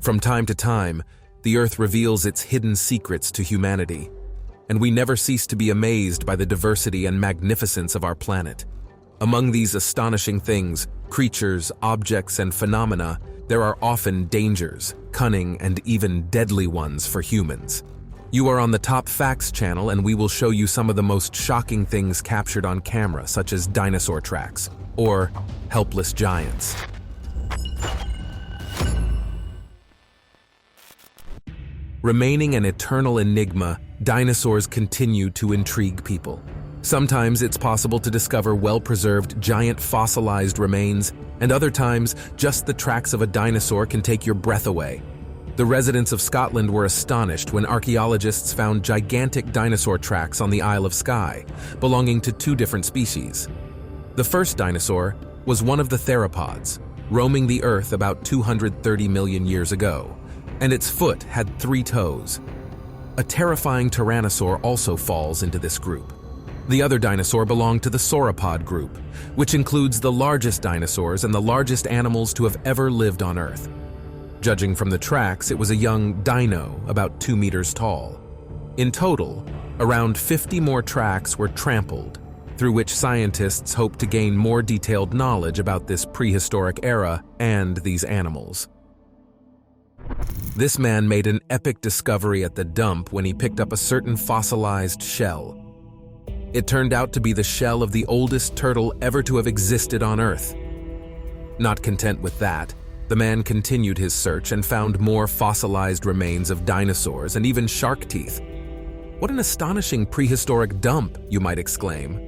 From time to time, the Earth reveals its hidden secrets to humanity, and we never cease to be amazed by the diversity and magnificence of our planet. Among these astonishing things, creatures, objects, and phenomena, there are often dangers, cunning, and even deadly ones for humans. You are on the Top Facts channel, and we will show you some of the most shocking things captured on camera, such as dinosaur tracks or helpless giants. Remaining an eternal enigma, dinosaurs continue to intrigue people. Sometimes it's possible to discover well-preserved giant fossilized remains, and other times just the tracks of a dinosaur can take your breath away. The residents of Scotland were astonished when archaeologists found gigantic dinosaur tracks on the Isle of Skye, belonging to two different species. The first dinosaur was one of the theropods, roaming the Earth about 230 million years ago, and its foot had 3 toes. A terrifying tyrannosaur also falls into this group. The other dinosaur belonged to the sauropod group, which includes the largest dinosaurs and the largest animals to have ever lived on Earth. Judging from the tracks, it was a young dino about 2 meters tall. In total, around 50 more tracks were trampled, through which scientists hope to gain more detailed knowledge about this prehistoric era and these animals. This man made an epic discovery at the dump when he picked up a certain fossilized shell. It turned out to be the shell of the oldest turtle ever to have existed on Earth. Not content with that, the man continued his search and found more fossilized remains of dinosaurs and even shark teeth. What an astonishing prehistoric dump, you might exclaim.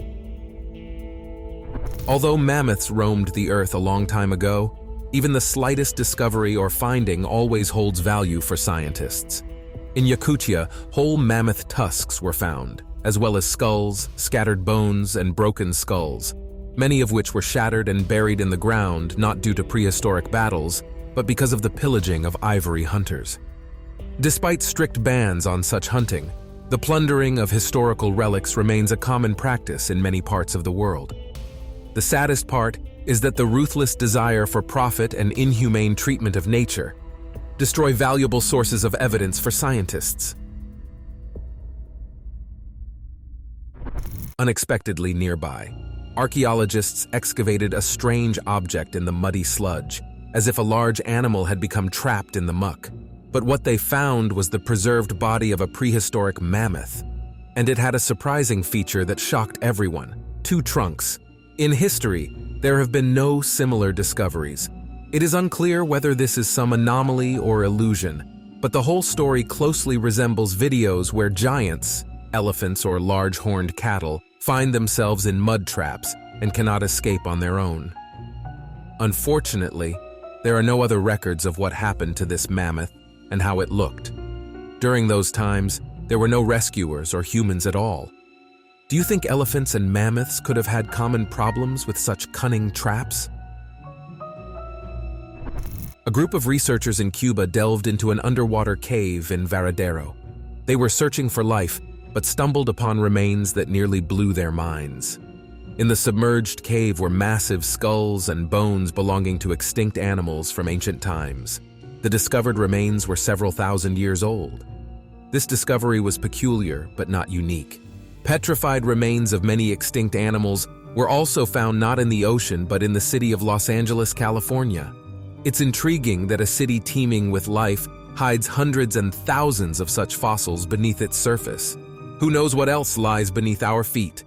Although mammoths roamed the Earth a long time ago, even the slightest discovery or finding always holds value for scientists. In Yakutia, whole mammoth tusks were found, as well as skulls, scattered bones, and broken skulls, many of which were shattered and buried in the ground not due to prehistoric battles, but because of the pillaging of ivory hunters. Despite strict bans on such hunting, the plundering of historical relics remains a common practice in many parts of the world. The saddest part is that the ruthless desire for profit and inhumane treatment of nature destroy valuable sources of evidence for scientists. Unexpectedly nearby, archaeologists excavated a strange object in the muddy sludge, as if a large animal had become trapped in the muck. But what they found was the preserved body of a prehistoric mammoth, and it had a surprising feature that shocked everyone: 2 trunks. In history, there have been no similar discoveries. It is unclear whether this is some anomaly or illusion, but the whole story closely resembles videos where giants, elephants or large horned cattle, find themselves in mud traps and cannot escape on their own. Unfortunately, there are no other records of what happened to this mammoth and how it looked. During those times, there were no rescuers or humans at all. Do you think elephants and mammoths could have had common problems with such cunning traps? A group of researchers in Cuba delved into an underwater cave in Varadero. They were searching for life, but stumbled upon remains that nearly blew their minds. In the submerged cave were massive skulls and bones belonging to extinct animals from ancient times. The discovered remains were several thousand years old. This discovery was peculiar but not unique. Petrified remains of many extinct animals were also found not in the ocean but in the city of Los Angeles, California. It's intriguing that a city teeming with life hides hundreds and thousands of such fossils beneath its surface. Who knows what else lies beneath our feet?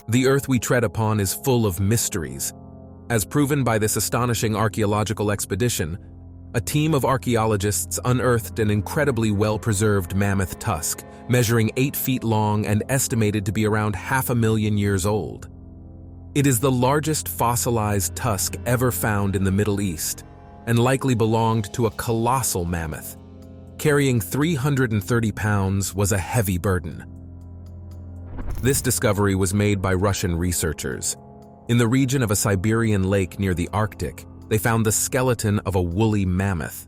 The Earth we tread upon is full of mysteries. As proven by this astonishing archaeological expedition, a team of archaeologists unearthed an incredibly well-preserved mammoth tusk, measuring 8 feet long and estimated to be around 500,000 years old. It is the largest fossilized tusk ever found in the Middle East, and likely belonged to a colossal mammoth. Carrying 330 pounds was a heavy burden. This discovery was made by Russian researchers. In the region of a Siberian lake near the Arctic, they found the skeleton of a woolly mammoth.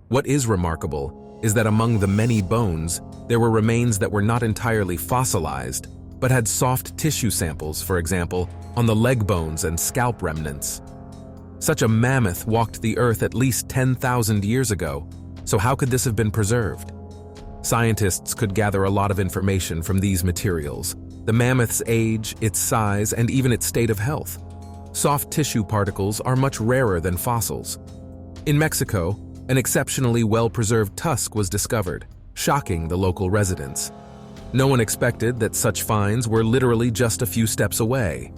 What is remarkable is that among the many bones, there were remains that were not entirely fossilized, but had soft tissue samples, for example, on the leg bones and scalp remnants. Such a mammoth walked the Earth at least 10,000 years ago, so how could this have been preserved? Scientists could gather a lot of information from these materials: the mammoth's age, its size, and even its state of health. Soft tissue particles are much rarer than fossils. In Mexico, an exceptionally well-preserved tusk was discovered, shocking the local residents. No one expected that such finds were literally just a few steps away.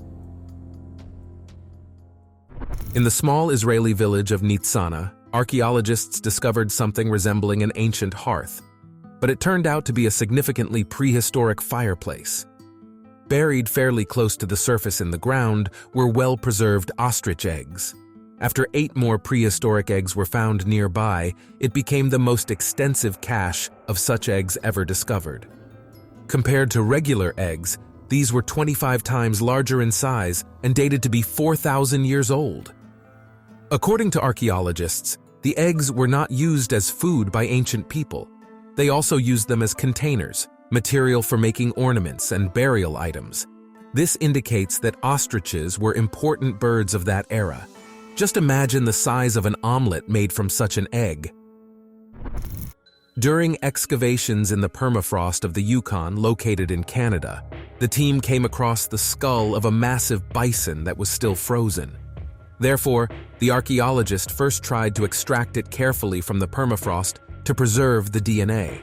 In the small Israeli village of Nitzana, archaeologists discovered something resembling an ancient hearth, but it turned out to be a significantly prehistoric fireplace. Buried fairly close to the surface in the ground were well-preserved ostrich eggs. After 8 more prehistoric eggs were found nearby, it became the most extensive cache of such eggs ever discovered. Compared to regular eggs, these were 25 times larger in size and dated to be 4,000 years old. According to archaeologists, the eggs were not used as food by ancient people. They also used them as containers, material for making ornaments and burial items. This indicates that ostriches were important birds of that era. Just imagine the size of an omelet made from such an egg. During excavations in the permafrost of the Yukon, located in Canada, the team came across the skull of a massive bison that was still frozen. Therefore, the archaeologist first tried to extract it carefully from the permafrost to preserve the DNA.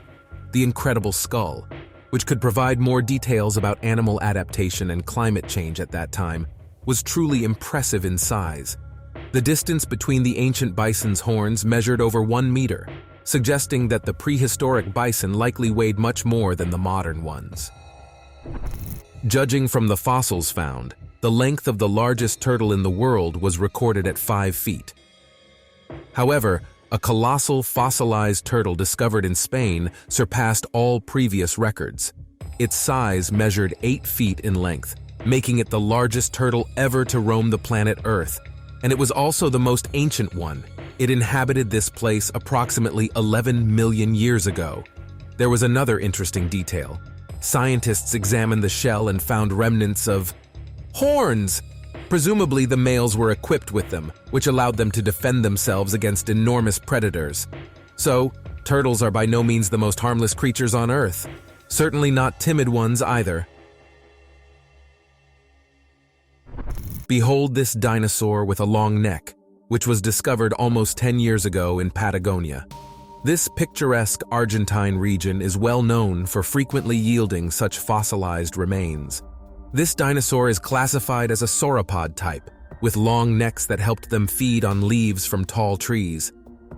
The incredible skull, which could provide more details about animal adaptation and climate change at that time, was truly impressive in size. The distance between the ancient bison's horns measured over 1 meter, suggesting that the prehistoric bison likely weighed much more than the modern ones. Judging from the fossils found, the length of the largest turtle in the world was recorded at 5 feet. However, a colossal fossilized turtle discovered in Spain surpassed all previous records. Its size measured 8 feet in length, making it the largest turtle ever to roam the planet Earth, and it was also the most ancient one. It inhabited this place approximately 11 million years ago. There was another interesting detail. Scientists examined the shell and found remnants of horns. Presumably, the males were equipped with them, which allowed them to defend themselves against enormous predators. So, turtles are by no means the most harmless creatures on Earth. Certainly not timid ones either. Behold this dinosaur with a long neck, which was discovered almost 10 years ago in Patagonia. This picturesque Argentine region is well known for frequently yielding such fossilized remains. This dinosaur is classified as a sauropod type, with long necks that helped them feed on leaves from tall trees.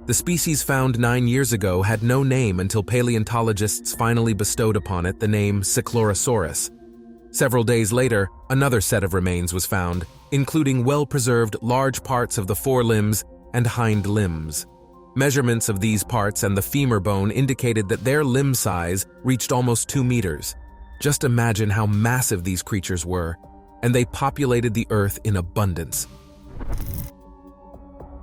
The species found 9 years ago had no name until paleontologists finally bestowed upon it the name Cyclorosaurus. Several days later, another set of remains was found, including well-preserved large parts of the forelimbs and hind limbs. Measurements of these parts and the femur bone indicated that their limb size reached almost 2 meters. Just imagine how massive these creatures were, and they populated the Earth in abundance.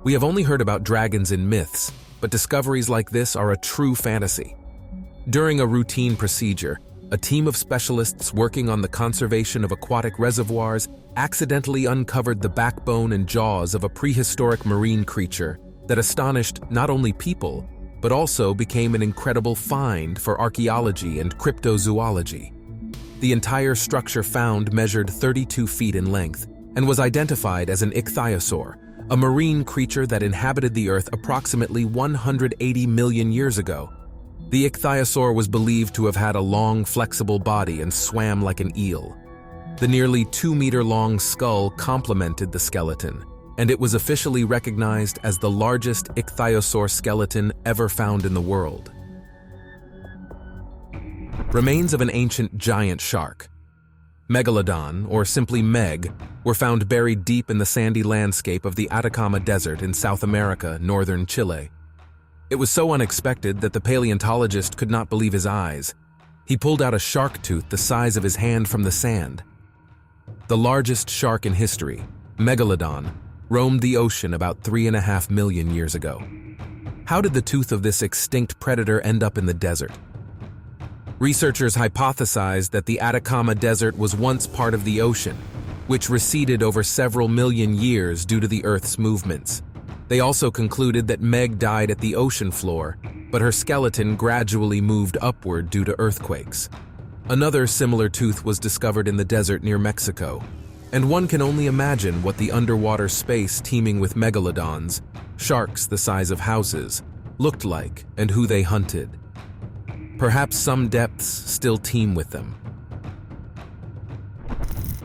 We have only heard about dragons in myths, but discoveries like this are a true fantasy. During a routine procedure, a team of specialists working on the conservation of aquatic reservoirs accidentally uncovered the backbone and jaws of a prehistoric marine creature that astonished not only people, but also became an incredible find for archaeology and cryptozoology. The entire structure found measured 32 feet in length and was identified as an ichthyosaur, a marine creature that inhabited the Earth approximately 180 million years ago. The ichthyosaur was believed to have had a long, flexible body and swam like an eel. The nearly 2-meter-long skull complemented the skeleton, and it was officially recognized as the largest ichthyosaur skeleton ever found in the world. Remains of an ancient giant shark. Megalodon, or simply Meg, were found buried deep in the sandy landscape of the Atacama Desert in South America, northern Chile. It was so unexpected that the paleontologist could not believe his eyes. He pulled out a shark tooth the size of his hand from the sand. The largest shark in history, Megalodon, roamed the ocean about 3.5 million years ago. How did the tooth of this extinct predator end up in the desert? Researchers hypothesized that the Atacama Desert was once part of the ocean, which receded over several million years due to the Earth's movements. They also concluded that Meg died at the ocean floor, but her skeleton gradually moved upward due to earthquakes. Another similar tooth was discovered in the desert near Mexico, and one can only imagine what the underwater space teeming with megalodons, sharks the size of houses, looked like and who they hunted. Perhaps some depths still teem with them.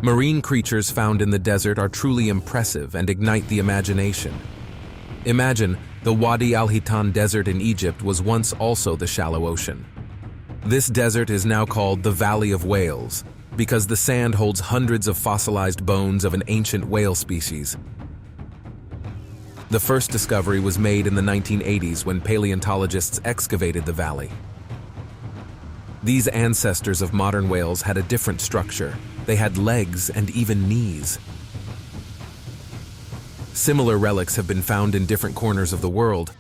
Marine creatures found in the desert are truly impressive and ignite the imagination. Imagine, the Wadi al-Hitan Desert in Egypt was once also the shallow ocean. This desert is now called the Valley of Whales because the sand holds hundreds of fossilized bones of an ancient whale species. The first discovery was made in the 1980s when paleontologists excavated the valley. These ancestors of modern whales had a different structure. They had legs and even knees. Similar relics have been found in different corners of the world,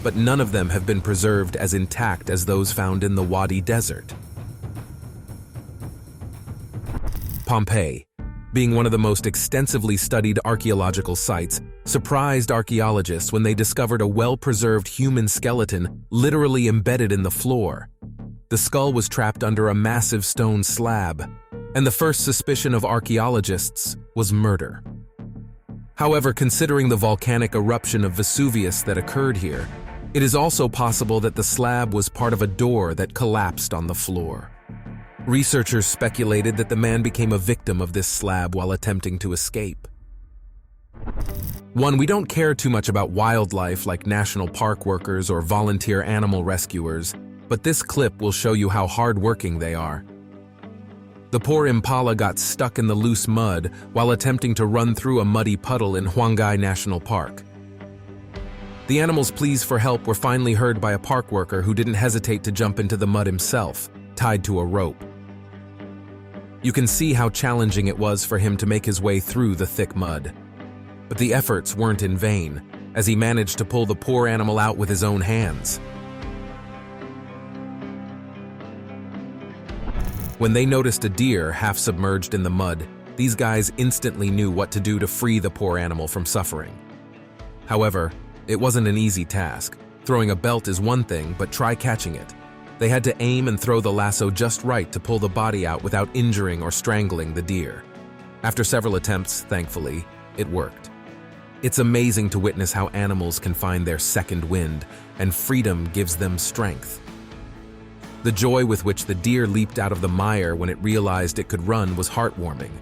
but none of them have been preserved as intact as those found in the Wadi Desert. Pompeii, being one of the most extensively studied archaeological sites, surprised archaeologists when they discovered a well-preserved human skeleton literally embedded in the floor. The skull was trapped under a massive stone slab, and the first suspicion of archaeologists was murder. However, considering the volcanic eruption of Vesuvius that occurred here, it is also possible that the slab was part of a door that collapsed on the floor. Researchers speculated that the man became a victim of this slab while attempting to escape. We don't care too much about wildlife like national park workers or volunteer animal rescuers, but this clip will show you how hard-working they are. The poor impala got stuck in the loose mud while attempting to run through a muddy puddle in Huanggai National Park. The animal's pleas for help were finally heard by a park worker who didn't hesitate to jump into the mud himself, tied to a rope. You can see how challenging it was for him to make his way through the thick mud. But the efforts weren't in vain, as he managed to pull the poor animal out with his own hands. When they noticed a deer half submerged in the mud, these guys instantly knew what to do to free the poor animal from suffering. However, it wasn't an easy task. Throwing a belt is one thing, but try catching it. They had to aim and throw the lasso just right to pull the body out without injuring or strangling the deer. After several attempts, thankfully, it worked. It's amazing to witness how animals can find their second wind, and freedom gives them strength. The joy with which the deer leaped out of the mire when it realized it could run was heartwarming.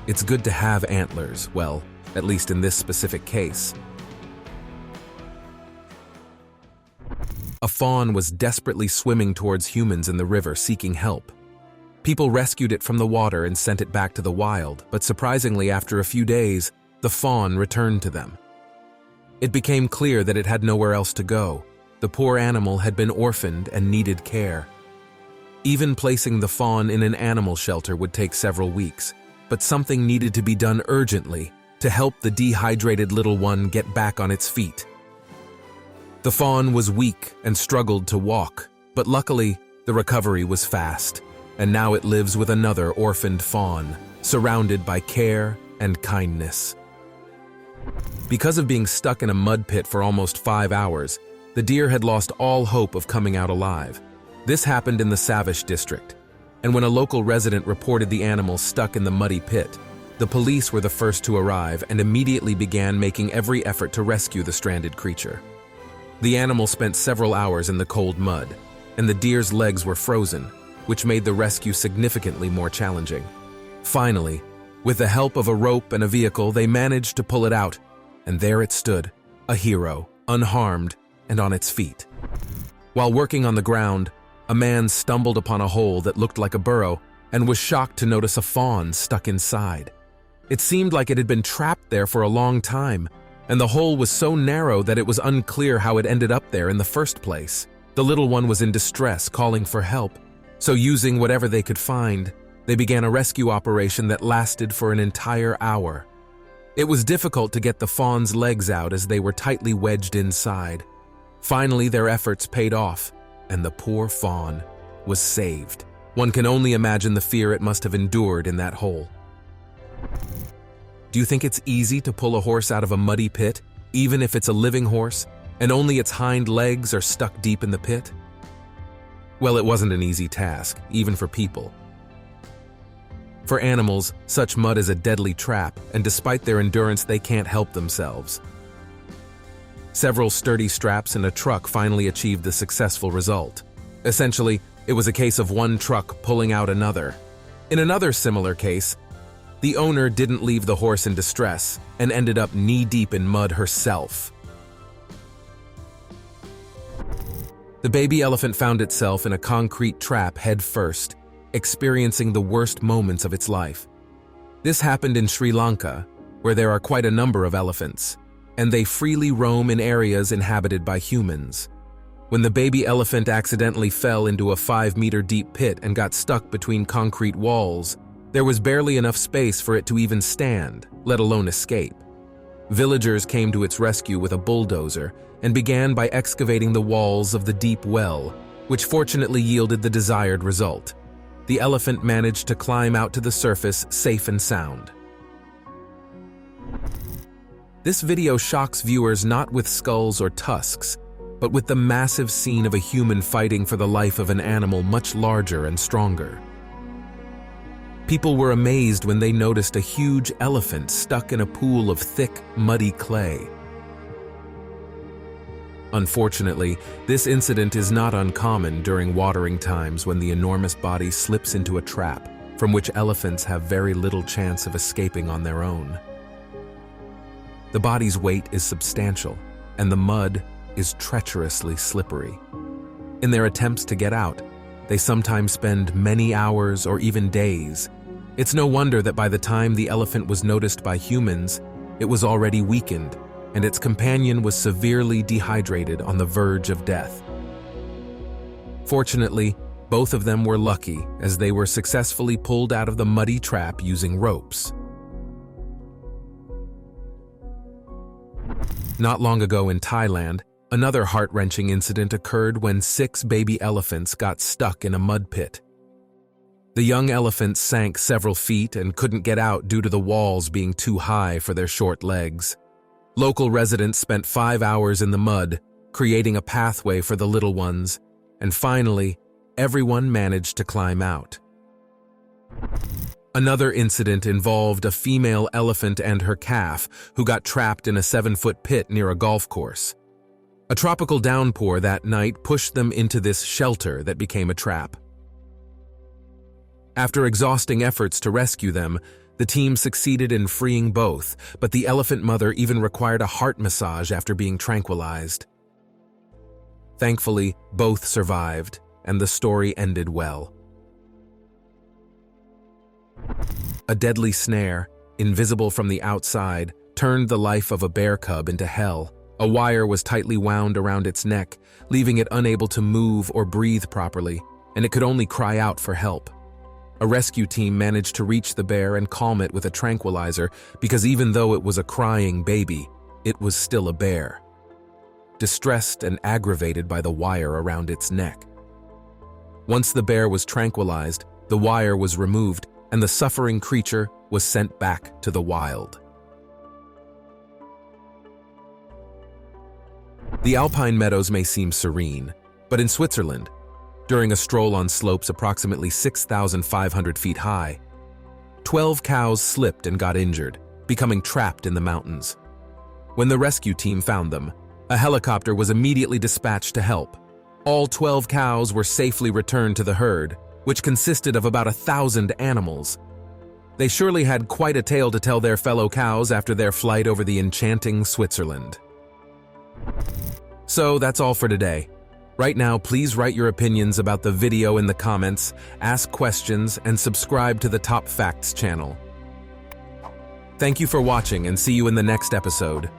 It's good to have antlers, well, at least in this specific case. A fawn was desperately swimming towards humans in the river seeking help. People rescued it from the water and sent it back to the wild, but surprisingly, after a few days, the fawn returned to them. It became clear that it had nowhere else to go. The poor animal had been orphaned and needed care. Even placing the fawn in an animal shelter would take several weeks, but something needed to be done urgently to help the dehydrated little one get back on its feet. The fawn was weak and struggled to walk, but luckily, the recovery was fast, and now it lives with another orphaned fawn, surrounded by care and kindness. Because of being stuck in a mud pit for almost 5 hours, the deer had lost all hope of coming out alive. This happened in the Savish district, and when a local resident reported the animal stuck in the muddy pit, the police were the first to arrive and immediately began making every effort to rescue the stranded creature. The animal spent several hours in the cold mud, and the deer's legs were frozen, which made the rescue significantly more challenging. Finally, with the help of a rope and a vehicle, they managed to pull it out, and there it stood, a hero, unharmed, and on its feet. While working on the ground, a man stumbled upon a hole that looked like a burrow and was shocked to notice a fawn stuck inside. It seemed like it had been trapped there for a long time, and the hole was so narrow that it was unclear how it ended up there in the first place. The little one was in distress, calling for help, so using whatever they could find, they began a rescue operation that lasted for an entire hour. It was difficult to get the fawn's legs out as they were tightly wedged inside. Finally, their efforts paid off, and the poor fawn was saved. One can only imagine the fear it must have endured in that hole. Do you think it's easy to pull a horse out of a muddy pit, even if it's a living horse, and only its hind legs are stuck deep in the pit? Well, it wasn't an easy task, even for people. For animals, such mud is a deadly trap, and despite their endurance, they can't help themselves. Several sturdy straps and a truck finally achieved the successful result. Essentially, it was a case of one truck pulling out another. In another similar case, the owner didn't leave the horse in distress and ended up knee-deep in mud herself. The baby elephant found itself in a concrete trap head first, experiencing the worst moments of its life. This happened in Sri Lanka, where there are quite a number of elephants, and they freely roam in areas inhabited by humans. When the baby elephant accidentally fell into a 5-meter deep pit and got stuck between concrete walls, there was barely enough space for it to even stand, let alone escape. Villagers came to its rescue with a bulldozer and began by excavating the walls of the deep well, which fortunately yielded the desired result. The elephant managed to climb out to the surface safe and sound. This video shocks viewers not with skulls or tusks, but with the massive scene of a human fighting for the life of an animal much larger and stronger. People were amazed when they noticed a huge elephant stuck in a pool of thick, muddy clay. Unfortunately, this incident is not uncommon during watering times when the enormous body slips into a trap from which elephants have very little chance of escaping on their own. The body's weight is substantial, and the mud is treacherously slippery. In their attempts to get out, they sometimes spend many hours or even days. It's no wonder that by the time the elephant was noticed by humans, it was already weakened, and its companion was severely dehydrated on the verge of death. Fortunately, both of them were lucky as they were successfully pulled out of the muddy trap using ropes. Not long ago in Thailand, another heart-wrenching incident occurred when 6 baby elephants got stuck in a mud pit. The young elephants sank several feet and couldn't get out due to the walls being too high for their short legs. Local residents spent 5 hours in the mud, creating a pathway for the little ones, and finally, everyone managed to climb out. Another incident involved a female elephant and her calf who got trapped in a 7-foot pit near a golf course. A tropical downpour that night pushed them into this shelter that became a trap. After exhausting efforts to rescue them, the team succeeded in freeing both, but the elephant mother even required a heart massage after being tranquilized. Thankfully, both survived, and the story ended well. A deadly snare, invisible from the outside, turned the life of a bear cub into hell. A wire was tightly wound around its neck, leaving it unable to move or breathe properly, and it could only cry out for help. A rescue team managed to reach the bear and calm it with a tranquilizer because even though it was a crying baby, it was still a bear, distressed and aggravated by the wire around its neck. Once the bear was tranquilized, the wire was removed and the suffering creature was sent back to the wild. The alpine meadows may seem serene, but in Switzerland, during a stroll on slopes approximately 6,500 feet high, 12 cows slipped and got injured, becoming trapped in the mountains. When the rescue team found them, a helicopter was immediately dispatched to help. All 12 cows were safely returned to the herd, which consisted of about 1,000 animals. They surely had quite a tale to tell their fellow cows after their flight over the enchanting Switzerland. So that's all for today. Right now, please write your opinions about the video in the comments, ask questions, and subscribe to the Top Facts channel. Thank you for watching and see you in the next episode.